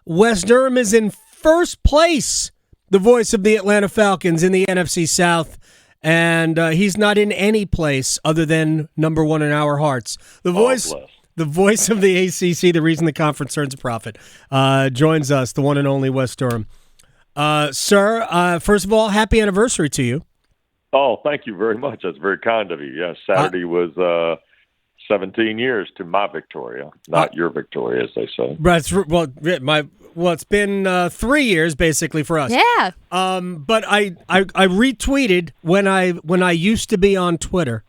Wes Durham is in first place, the voice of the Atlanta Falcons in the NFC South, and he's not in any place other than number one in our hearts. The voice of the ACC, the reason the conference earns a profit, joins us, the one and only Wes Durham. Sir, first of all, happy anniversary to you. Oh, thank you very much. That's very kind of you. Yes, Saturday was 17 years to my Victoria, not your Victoria, as they say. It's been 3 years basically for us. Yeah. But I retweeted when I used to be on Twitter.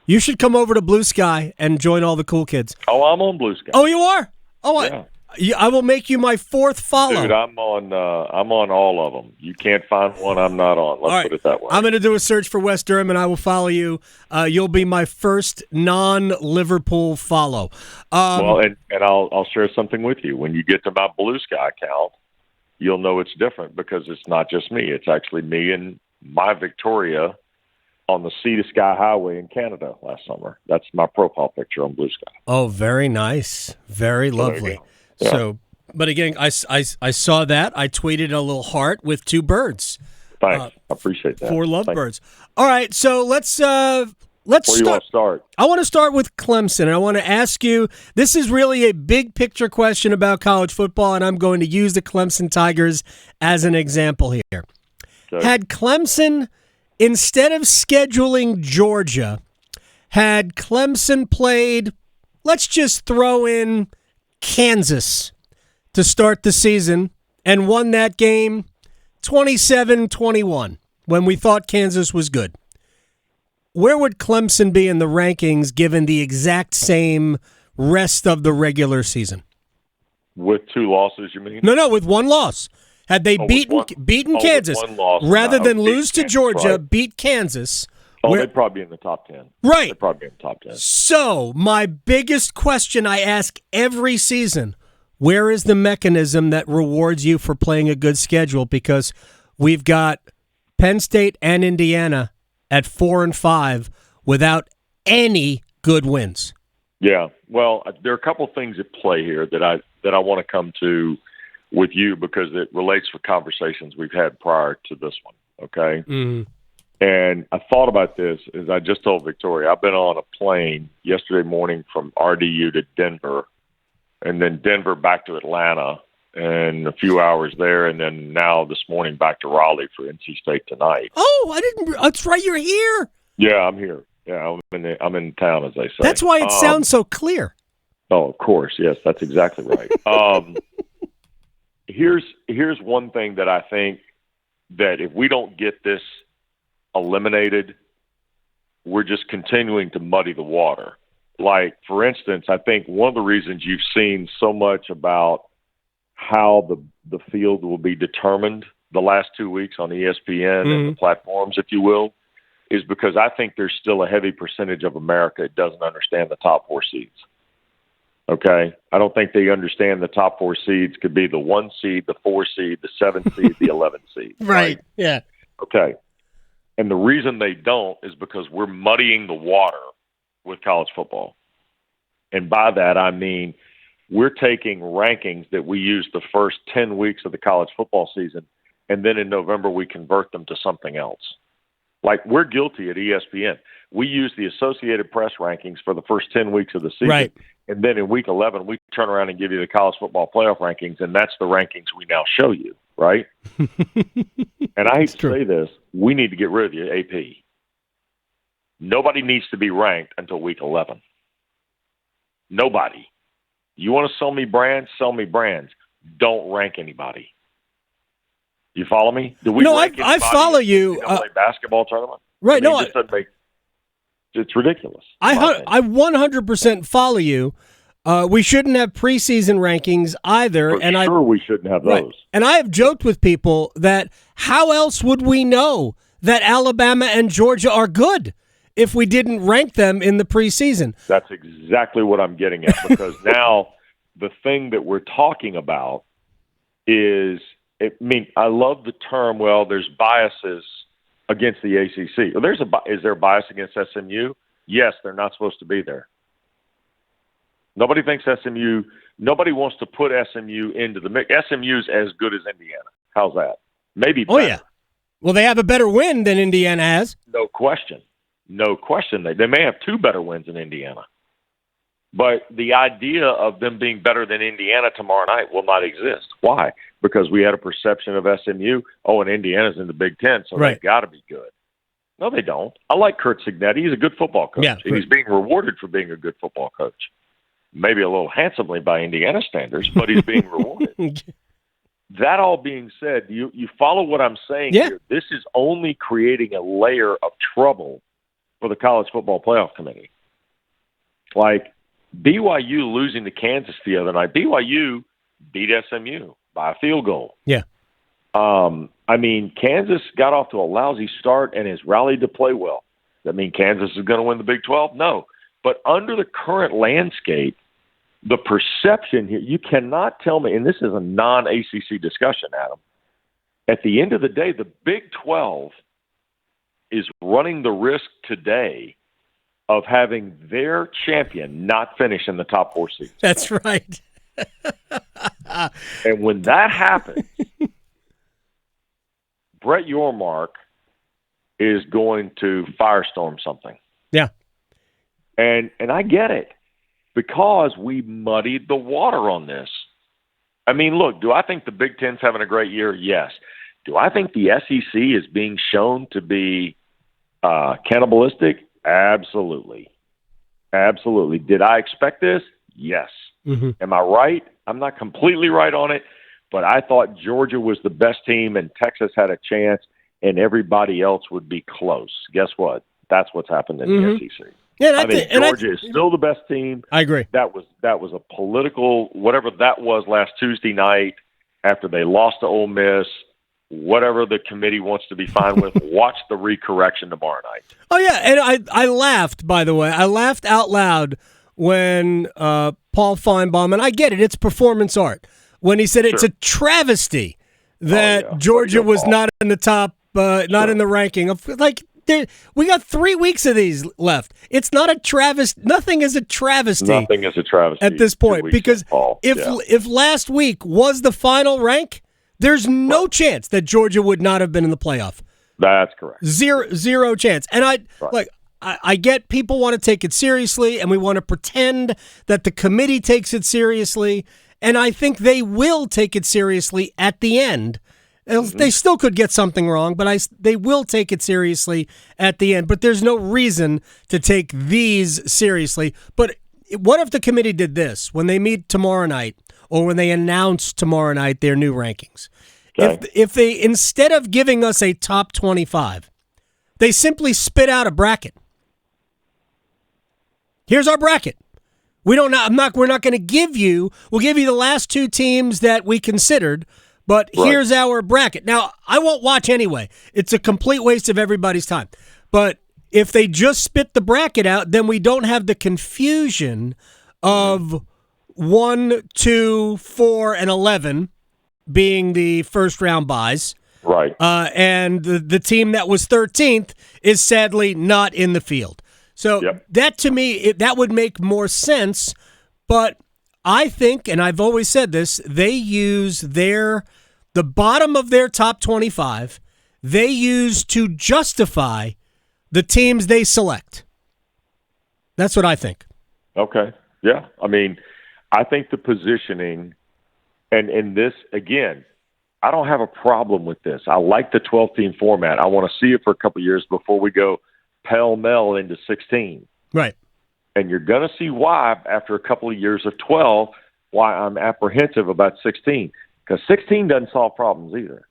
You should come over to Blue Sky and join all the cool kids. Oh, I'm on Blue Sky. Oh, you are? Oh, yeah. I will make you my fourth follow. Dude, I'm on all of them. You can't find one I'm not on. Let's put it that way. I'm going to do a search for Wes Durham, and I will follow you. You'll be my first non-Liverpool follow. And I'll share something with you. When you get to my Blue Sky account, you'll know it's different because it's not just me. It's actually me and my Victoria on the Sea to Sky Highway in Canada last summer. That's my profile picture on Blue Sky. Oh, very nice. Very lovely. Yeah. So, but again, I saw that. I tweeted a little heart with two birds. Thanks. I appreciate that. 4 lovebirds. All right, so let's Where start. do you want to start? I want to start with Clemson, and I want to ask you, this is really a big picture question about college football, and I'm going to use the Clemson Tigers as an example here. Okay. Had Clemson, instead of scheduling Georgia, had Clemson played, let's just throw in Kansas to start the season and won that game 27-21 when we thought Kansas was good. Where would Clemson be in the rankings given the exact same rest of the regular season? With 2 losses, you mean? No, with 1 loss. Had they beaten Kansas, rather than lose to Georgia, right. Beat Kansas. They'd probably be in the top 10. Right. They'd probably be in the top 10. So, my biggest question I ask every season, where is the mechanism that rewards you for playing a good schedule? Because we've got Penn State and Indiana at 4 and 5 without any good wins. Yeah. Well, there are a couple things at play here that I want to come to with you because it relates to conversations we've had prior to this one, okay? Mm-hmm. And I thought about this as I just told Victoria. I've been on a plane yesterday morning from RDU to Denver, and then Denver back to Atlanta, and a few hours there, and then now this morning back to Raleigh for NC State tonight. Oh, I didn't. That's right. You're here. Yeah, I'm here. Yeah, I'm in town, as they say. That's why it sounds so clear. Oh, of course. Yes, that's exactly right. Here's one thing that I think that if we don't get this eliminated, we're just continuing to muddy the water. Like, for instance, I think one of the reasons you've seen so much about how the field will be determined the last 2 weeks on ESPN and the platforms, if you will, is because I think there's still a heavy percentage of America that doesn't understand the top 4 seeds. Okay? I don't think they understand the top 4 seeds could be the 1 seed, the 4 seed, the 7 seed, the 11 seed. Right. Yeah. Okay. And the reason they don't is because we're muddying the water with college football. And by that, I mean we're taking rankings that we use the first 10 weeks of the college football season, and then in November we convert them to something else. Like, we're guilty at ESPN. We use the Associated Press rankings for the first 10 weeks of the season. Right. And then in week 11, we turn around and give you the college football playoff rankings, and that's the rankings we now show you, right? And I hate to say this, we need to get rid of the AP. Nobody needs to be ranked until week 11. Nobody. You want to sell me brands? Sell me brands. Don't rank anybody. You follow me? Do we rank I follow you. In a basketball tournament? Right. It's ridiculous. I 100% follow you. We shouldn't have preseason rankings either. We shouldn't have those. Right. And I have joked with people that how else would we know that Alabama and Georgia are good if we didn't rank them in the preseason? That's exactly what I'm getting at, because now the thing that we're talking about is, I love the term, there's biases against the ACC. Is there a bias against SMU? Yes, they're not supposed to be there. Nobody thinks SMU. Nobody wants to put SMU into the mix. SMU's as good as Indiana. How's that? Maybe better. Oh, yeah. Well, they have a better win than Indiana has. No question. No question. They may have 2 better wins than Indiana. But the idea of them being better than Indiana tomorrow night will not exist. Why? Because we had a perception of SMU, and Indiana's in the Big Ten, so they've got to be good. No, they don't. I like Curt Cignetti. He's a good football coach, and he's being rewarded for being a good football coach. Maybe a little handsomely by Indiana standards, but he's being rewarded. That all being said, you follow what I'm saying here. This is only creating a layer of trouble for the College Football Playoff Committee. Like BYU losing to Kansas the other night. BYU beat SMU by a field goal. Yeah. Kansas got off to a lousy start and has rallied to play well. Does that mean Kansas is going to win the Big 12? No. But under the current landscape, the perception here, you cannot tell me, and this is a non-ACC discussion, Adam, at the end of the day, the Big 12 is running the risk today of having their champion not finish in the top 4 seeds. That's right. And when that happens, Brett Yormark is going to firestorm something. Yeah. And I get it, because we muddied the water on this. Look, do I think the Big Ten's having a great year? Yes. Do I think the SEC is being shown to be cannibalistic? Absolutely. Absolutely. Did I expect this? Yes. Mm-hmm. Am I right? I'm not completely right on it, but I thought Georgia was the best team and Texas had a chance and everybody else would be close. Guess what? That's what's happened in the SEC. Yeah, I think Georgia is still the best team. I agree. That was a political, whatever that was last Tuesday night after they lost to Ole Miss. Whatever the committee wants to be fine with, watch the recorrection tomorrow night. Oh, yeah, and I laughed, by the way. I laughed out loud when Paul Feinbaum, and I get it, it's performance art, when he said it's a travesty that Georgia was not in the top, not in the ranking. Of we got 3 weeks of these left. It's not a travesty. Nothing is a travesty. Nothing is a travesty at this point, because if last week was the final rank, there's no chance that Georgia would not have been in the playoff. That's correct. Zero chance. And I get people want to take it seriously, and we want to pretend that the committee takes it seriously, and I think they will take it seriously at the end. Mm-hmm. They still could get something wrong, but they will take it seriously at the end. But there's no reason to take these seriously. But what if the committee did this when they meet tomorrow night, or when they announce tomorrow night their new rankings? Okay. If they, instead of giving us a top 25, they simply spit out a bracket. Here's our bracket. We're not going to give you. We'll give you the last 2 teams that we considered, but here's our bracket. Now, I won't watch anyway. It's a complete waste of everybody's time. But if they just spit the bracket out, then we don't have the confusion of 1, 2, 4, and 11 being the first round buys. Right. And the team that was 13th is sadly not in the field. So that, to me, that would make more sense. But I think, and I've always said this, they use the bottom of their top 25, they use to justify the teams they select. That's what I think. Okay. Yeah. I think the positioning, and this, again, I don't have a problem with this. I like the 12-team format. I want to see it for a couple of years before we go pell-mell into 16. Right. And you're going to see why, after a couple of years of 12, why I'm apprehensive about 16. Because 16 doesn't solve problems either.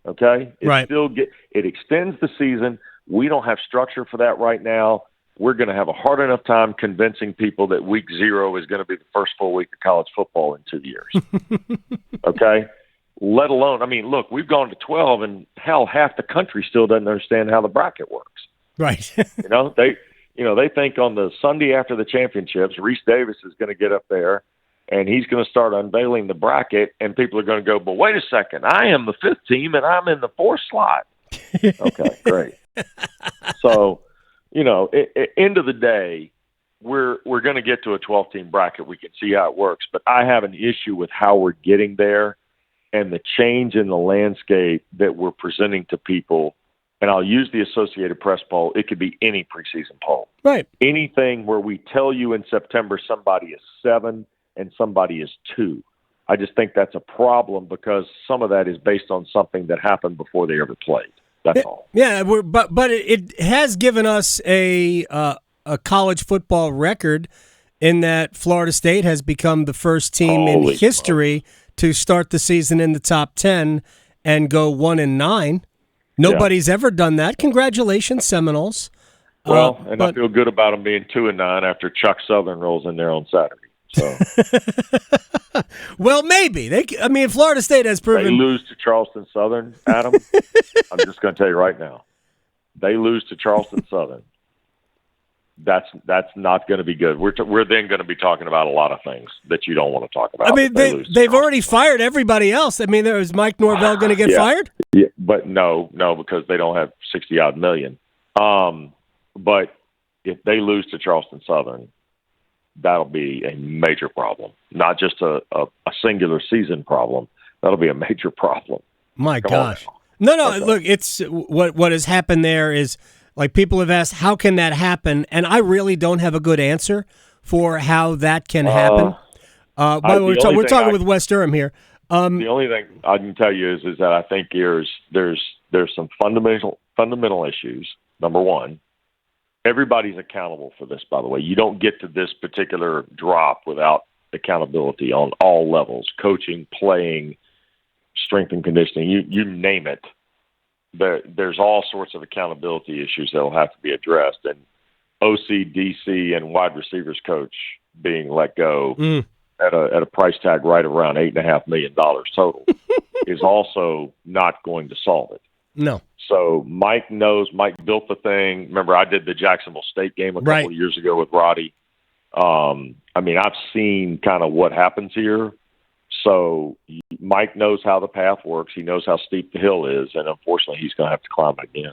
Okay? It extends the season. We don't have structure for that right now. We're going to have a hard enough time convincing people that week 0 is going to be the first full week of college football in 2 years. Okay? Let alone, look, we've gone to 12, and hell, half the country still doesn't understand how the bracket works. Right. They think on the Sunday after the championships, Reese Davis is going to get up there, and he's going to start unveiling the bracket, and people are going to go, but wait a second, I am the 5th team, and I'm in the 4th slot. Okay, great. So, end of the day, we're going to get to a 12-team bracket. We can see how it works, but I have an issue with how we're getting there and the change in the landscape that we're presenting to people. And I'll use the Associated Press poll. It could be any preseason poll. Right. Anything where we tell you in September somebody is 7 and somebody is 2. I just think that's a problem because some of that is based on something that happened before they ever played. That's all. Yeah, but it has given us a college football record in that Florida State has become the first team in history to start the season in the top 10 and go 1-9. Nobody's ever done that. Congratulations, Seminoles. Well, I feel good about them being 2-9 after Chuck Southern rolls in there on Saturday. So, well, maybe Florida State has proven they lose to Charleston Southern. Adam, I'm just going to tell you right now, they lose to Charleston Southern. That's not going to be good. We're then going to be talking about a lot of things that you don't want to talk about. I mean, they've already fired everybody else. I mean, is Mike Norvell going to get fired? Yeah, but no, because they don't have $60-odd million. But if they lose to Charleston Southern, that'll be a major problem. Not just a singular season problem. That'll be a major problem. My gosh. No. Look, it's what has happened there is, like, people have asked, how can that happen? And I really don't have a good answer for how that can happen. By the way, we're talking with Wes Durham here. The only thing I can tell you is that I think there's some fundamental issues. Number one, everybody's accountable for this, by the way. You don't get to this particular drop without accountability on all levels, coaching, playing, strength and conditioning, you name it. There's all sorts of accountability issues that will have to be addressed. And OC, DC, and wide receivers coach being let go at a price tag right around $8.5 million total is also not going to solve it. No. So Mike knows. Mike built the thing. Remember, I did the Jacksonville State game a couple of years ago with Roddy. I've seen kind of what happens here. So Mike knows how the path works. He knows how steep the hill is, and unfortunately, he's going to have to climb it again.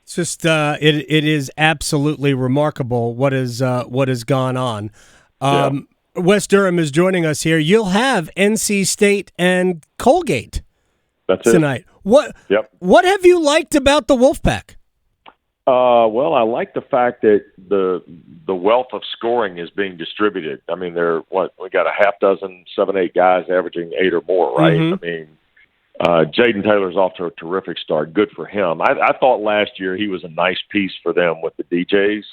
It's just it is absolutely remarkable what has gone on. Wes Durham is joining us here. You'll have NC State and Colgate tonight. What have you liked about the Wolfpack? Well, I like the fact that the wealth of scoring is being distributed. I mean, we got a half dozen, 7-8 guys averaging 8 or more, right? Mm-hmm. I mean, Jaden Taylor's off to a terrific start. Good for him. I thought last year he was a nice piece for them with the DJs.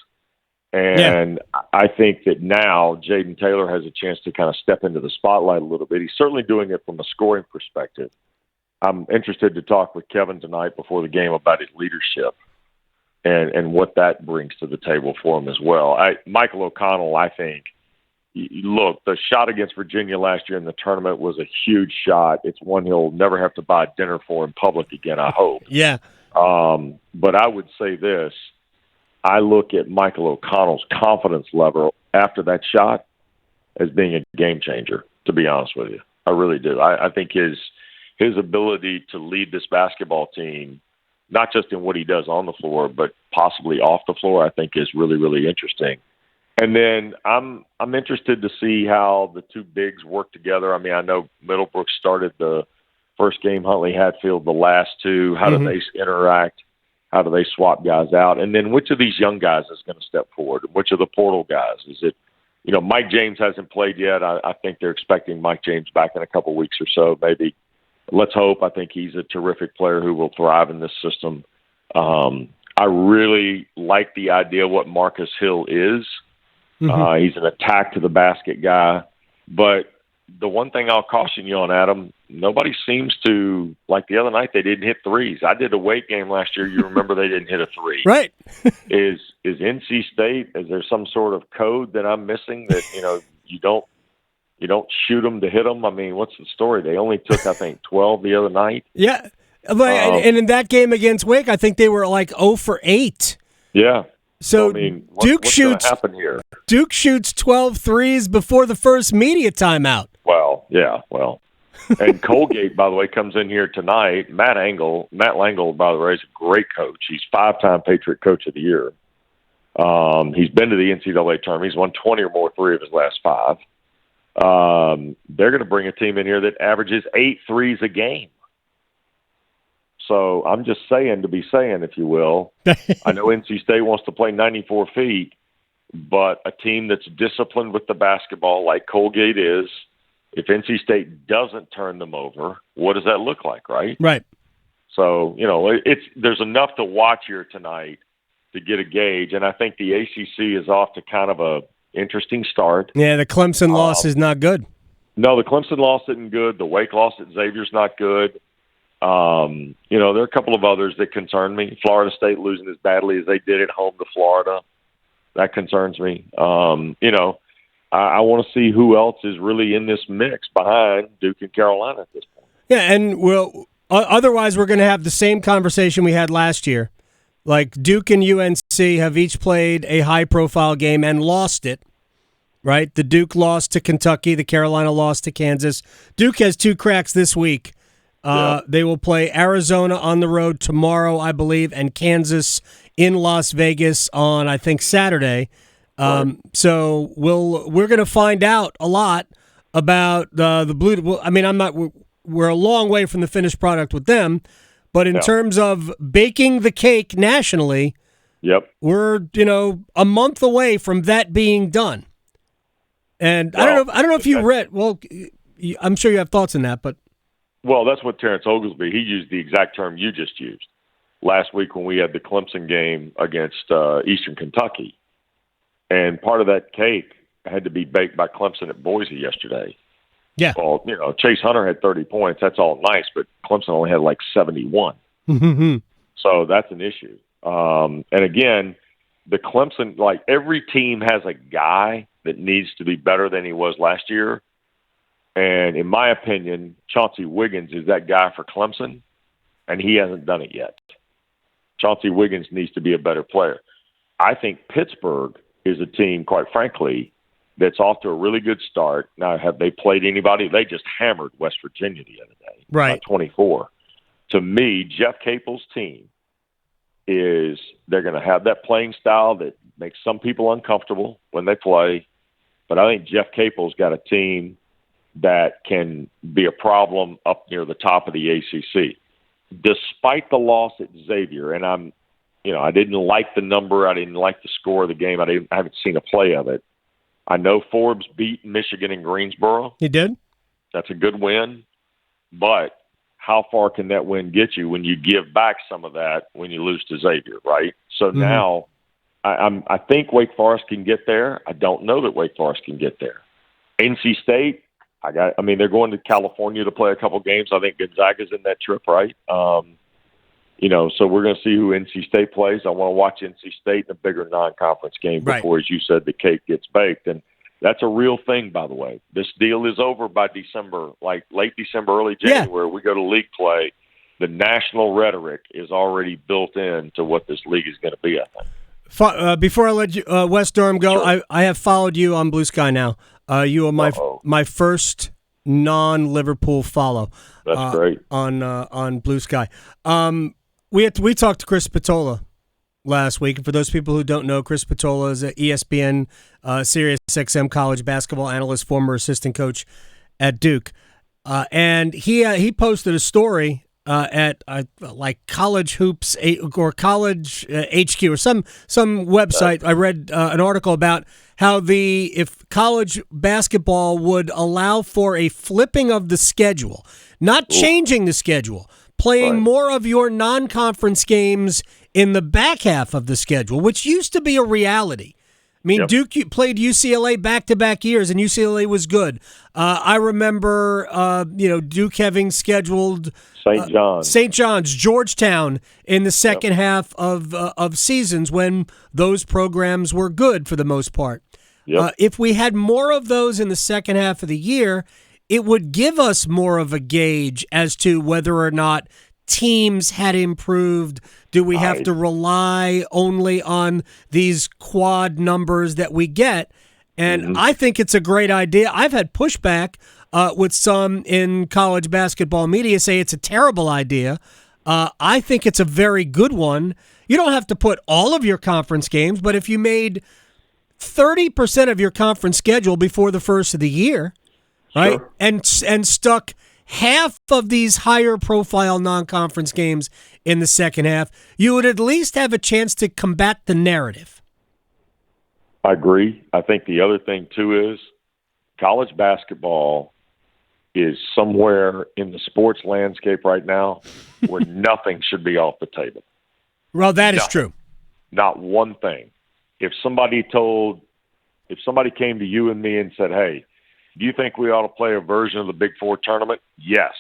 And I think that now Jaden Taylor has a chance to kind of step into the spotlight a little bit. He's certainly doing it from a scoring perspective. I'm interested to talk with Kevin tonight before the game about his leadership and what that brings to the table for him as well. Michael O'Connell, I think, look, the shot against Virginia last year in the tournament was a huge shot. It's one he'll never have to buy dinner for in public again, I hope. Yeah. But I would say this. I look at Michael O'Connell's confidence level after that shot as being a game changer, to be honest with you. I really do. I think his ability to lead this basketball team, not just in what he does on the floor, but possibly off the floor, I think is really, really interesting. And then I'm interested to see how the two bigs work together. I mean, I know Middlebrook started the first game, Huntley Hatfield the last two. How do they interact? How do they swap guys out? And then which of these young guys is going to step forward? Which of the portal guys? Is it, Mike James hasn't played yet. I think they're expecting Mike James back in a couple weeks or so, maybe. Let's hope. I think he's a terrific player who will thrive in this system. I really like the idea of what Marcus Hill is. He's an attack to the basket guy. But the one thing I'll caution you on, Adam, nobody seems to, like the other night, they didn't hit threes. I did a weight game last year. You remember they didn't hit a three. Right. Is NC State, is there some sort of code that I'm missing that, you don't shoot them to hit them? I mean, what's the story? They only took, I think, 12 the other night. Yeah. And in that game against Wake, I think they were like 0 for 8. Yeah. So I mean, what's going to happen here? Duke shoots 12 threes before the first media timeout. Well, yeah, and Colgate, by the way, comes in here tonight. Matt Langle, by the way, is a great coach. He's 5-time Patriot Coach of the Year. He's been to the NCAA tournament. He's won 20 or more 3 of his last 5. They're going to bring a team in here that averages 8 threes a game. So I'm just saying to be saying, if you will. I know NC State wants to play 94 feet, but a team that's disciplined with the basketball like Colgate is, if NC State doesn't turn them over, what does that look like, right? Right. So, there's enough to watch here tonight to get a gauge, and I think the ACC is off to kind of a interesting start. Yeah, the Clemson loss is not good. No, the Clemson loss isn't good. The Wake loss at Xavier's not good. There are a couple of others that concern me. Florida State losing as badly as they did at home to Florida. That concerns me. I want to see who else is really in this mix behind Duke and Carolina at this point. Yeah, and otherwise we're going to have the same conversation we had last year. Like Duke and UNC have each played a high-profile game and lost it, right? The Duke lost to Kentucky. The Carolina lost to Kansas. Duke has 2 cracks this week. They will play Arizona on the road tomorrow, I believe, and Kansas in Las Vegas on, I think, Saturday. Right. So we're going to find out a lot about the Blue. Well, I mean, we're a long way from the finished product with them, but in terms of baking the cake nationally, we're a month away from that being done. And I don't know if you read. Well, I'm sure you have thoughts on that, but. Well, that's what Terrence Oglesby, he used the exact term you just used last week when we had the Clemson game against Eastern Kentucky. And part of that cake had to be baked by Clemson at Boise yesterday. Yeah. Well, Chase Hunter had 30 points. That's all nice, but Clemson only had like 71. So that's an issue. And again, the Clemson, like every team has a guy that needs to be better than he was last year. And in my opinion, Chauncey Wiggins is that guy for Clemson, and he hasn't done it yet. Chauncey Wiggins needs to be a better player. I think Pittsburgh is a team, quite frankly, that's off to a really good start. Now, have they played anybody? They just hammered West Virginia the other day, right? 24. To me, Jeff Capel's team they're going to have that playing style that makes some people uncomfortable when they play. But I think Jeff Capel's got a team that can be a problem up near the top of the ACC. Despite the loss at Xavier, and I didn't like the number, I didn't like the score of the game, I haven't seen a play of it. I know Forbes beat Michigan in Greensboro. He did? That's a good win, but how far can that win get you when you give back some of that when you lose to Xavier, right? So now I think Wake Forest can get there. I don't know that Wake Forest can get there. NC State, they're going to California to play a couple games. I think Gonzaga's in that trip, right? So we're going to see who NC State plays. I want to watch NC State in a bigger non-conference game before, as you said, the cake gets baked. And that's a real thing, by the way. This deal is over by December, like late December, early January. We go to league play. The national rhetoric is already built into what this league is going to be, I think. Before I let you, Wes Durham go, sure. I have followed you on Blue Sky now. You are my first non-Liverpool follow. That's great. On Blue Sky. We talked to Chris Patola last week. And for those people who don't know, Chris Patola is an ESPN Sirius XM college basketball analyst, former assistant coach at Duke. And he posted a story at like College Hoops or College HQ or some website. I read an article about how if college basketball would allow for a flipping of the schedule, not changing the schedule, playing more of your non-conference games in the back half of the schedule, which used to be a reality. I mean, Duke played UCLA back-to-back years, and UCLA was good. I remember, Duke having scheduled St. John's, Georgetown in the second half of seasons when those programs were good for the most part. If we had more of those in the second half of the year, it would give us more of a gauge as to whether or not teams had improved. Do we have to rely only on these quad numbers that we get? And I think it's a great idea. I've had pushback with some in college basketball media say it's a terrible idea. I think it's a very good one. You don't have to put all of your conference games, but if you made 30% of your conference schedule before the first of the year, right, Sure. and stuck half of these higher profile non-conference games in the second half, you would at least have a chance to combat the narrative. I agree. I think the other thing, too, is college basketball is somewhere in the sports landscape right now where nothing should be off the table. Well, that is true. Not one thing. If somebody came to you and me and said, hey, do you think we ought to play a version of the Big Four tournament? Yes.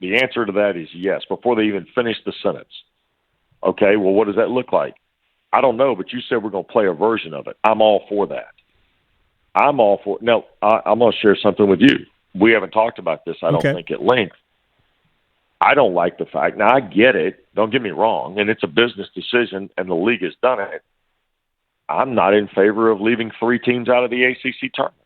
The answer to that is yes, before they even finish the sentence. Okay, well, what does that look like? I don't know, but you said we're going to play a version of it. I'm all for that. I'm all for it. Now, I'm going to share something with you. We haven't talked about this, I don't think, at length. I don't like the fact. Now, I get it. Don't get me wrong. And it's a business decision, and the league has done it. I'm not in favor of leaving 3 teams out of the ACC tournament.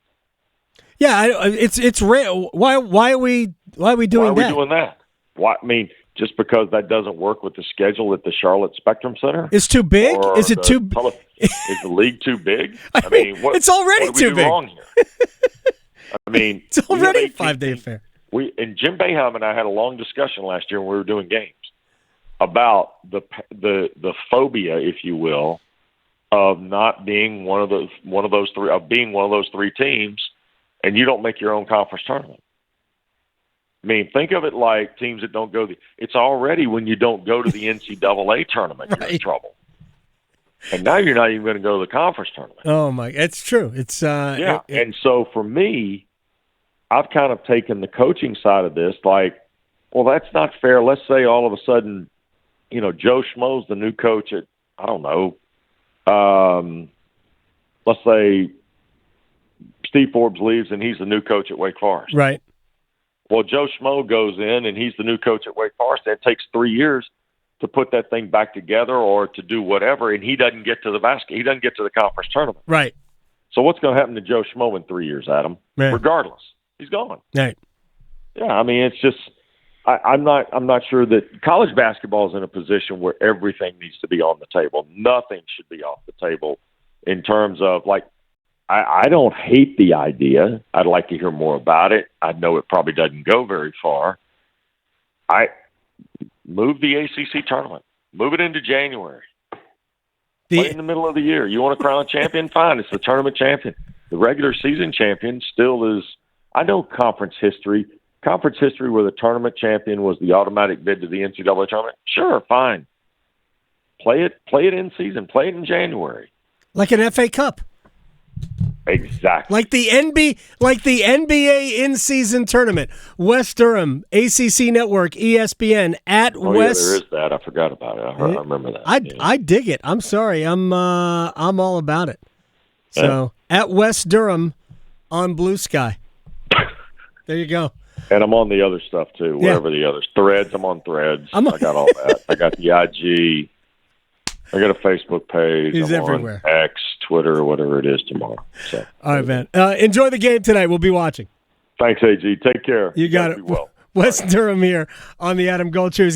Yeah, it's rare. Why are we doing that? Why are we doing that? Why? I mean, just because that doesn't work with the schedule at the Charlotte Spectrum Center? It's too big? Is it too? Is the league too big? I mean, it's already what too big. Wrong here? I mean, it's already a 5-day affair. And Jim Boeheim and I had a long discussion last year when we were doing games about the phobia, if you will, of not being one of those 3, of being one of those 3 teams, and you don't make your own conference tournament. I mean, think of it like teams that don't go. It's already when you don't go to the NCAA tournament, you're in trouble. And now you're not even going to go to the conference tournament. Oh my, it's true. It's and so for me, I've kind of taken the coaching side of this. Like, well, that's not fair. Let's say all of a sudden, Joe Schmo's the new coach at let's say Steve Forbes leaves and he's the new coach at Wake Forest. Right. Well, Joe Schmo goes in and he's the new coach at Wake Forest. And it takes 3 years to put that thing back together or to do whatever, and he doesn't get to he doesn't get to the conference tournament. Right. So what's going to happen to Joe Schmo in 3 years, Adam? Man. Regardless, he's gone. Right. Yeah, I mean, it's just I'm not sure that college basketball is in a position where everything needs to be on the table. Nothing should be off the table in terms of I don't hate the idea. I'd like to hear more about it. I know it probably doesn't go very far. I move the ACC tournament. Move it into January. Play in the middle of the year. You want to crown a champion? Fine. It's the tournament champion. The regular season champion still is. I know conference history where the tournament champion was the automatic bid to the NCAA tournament. Sure, fine. Play it in season. Play it in January. Like an FA Cup. Exactly. Like the NBA in-season tournament. Wes Durham, ACC Network, ESPN at Wes. Yeah, there is that. I forgot about it. I remember that. I dig it. I'm sorry. I'm all about it. So at Wes Durham on Blue Sky. There you go. And I'm on the other stuff too. Wherever the others Threads. I'm on Threads. I got all that. I got the IG. I got a Facebook page. He's I'm everywhere. On X, Twitter, whatever it is tomorrow. So, all right, man. Enjoy the game tonight. We'll be watching. Thanks, AG. Take care. You got it. Be well. Wes Durham here on the Adam Gold Show.